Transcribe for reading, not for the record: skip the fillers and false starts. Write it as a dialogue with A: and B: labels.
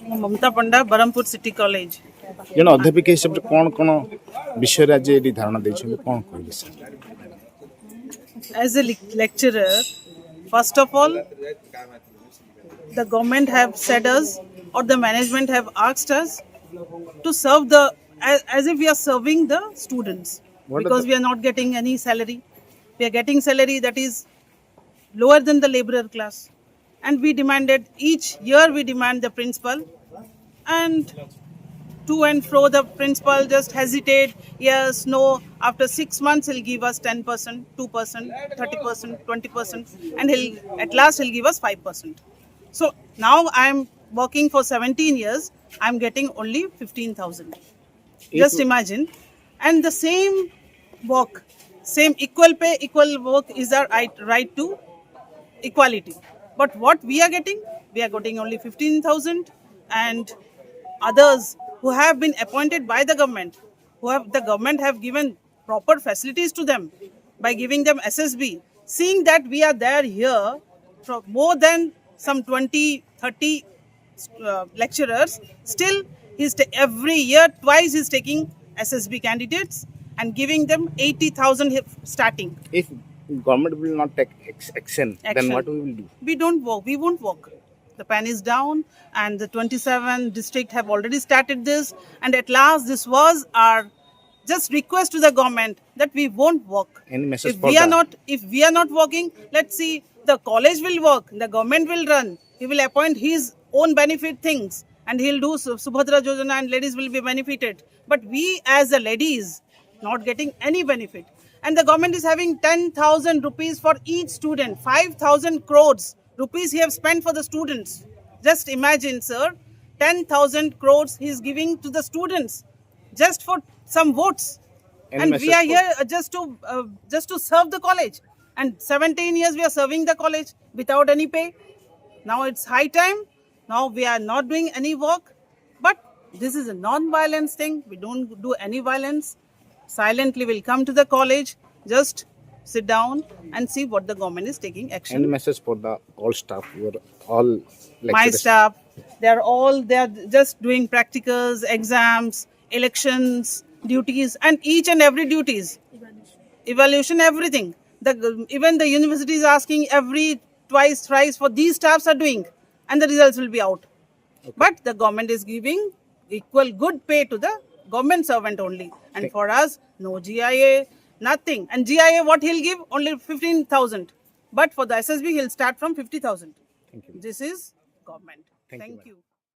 A: ममता पंडा Barhampur city college
B: जन अध्यापिका हिसाब से कौन कौन विषय आज ये धारणा देछन कौन कहबे sir
A: as a lecturer. First of all, the government have said us or the management have asked us to serve the as if we are serving the students, because we are not getting any salary. We are getting salary that is lower than the laborer class, and we demanded each year we demand the principal, and to and fro the principal just hesitate, yes, no, after 6 months he'll give us 10%, 2%, 30%, 20%, and at last he'll give us 5%. So now I'm working for 17 years, I'm getting only 15,000. Just imagine. And the same work, same equal pay, equal work is our right to equality. But what we are getting only 15,000, and others who have been appointed by the government, the government have given proper facilities to them by giving them SSB, seeing that we are there here for more than some 20, 30 lecturers, still every year twice he's taking SSB candidates and giving them 80,000 starting.
B: If government will not take action, then what we will do?
A: We won't work. The pen is down, and the 27 district have already started this, and at last this was our just request to the government that we won't work.
B: Any message
A: If
B: for
A: we are
B: that?
A: if we are not working, let's see, the college will work, the government will run, he will appoint his own benefit things, and he'll do Subhadra Yojana, and ladies will be benefited. But we as the ladies not getting any benefit, and the government is having 10,000 rupees for each student, 5,000 crores rupees he have spent for the students. Just imagine, sir, 10,000 crores he is giving to the students just for some votes. And we are here just to serve the college. And 17 years we are serving the college without any pay. Now it's high time. Now we are not doing any work. But this is a non-violence thing. We don't do any violence. Silently we'll come to the college, just sit down and see what the government is taking action.
B: Any message for the all staff? All lecturers?
A: My staff, they are just doing practicals, exams, elections, duties, and each and every duties, evaluation, everything. Even the university is asking every twice, thrice for these staffs are doing, and the results will be out. Okay. But the government is giving equal good pay to the government servant only, and for us, no GIA. Nothing. And GIA, what he'll give? Only 15,000. But for the SSB, he'll start from 50,000.
B: Thank you.
A: This is government. Thank you.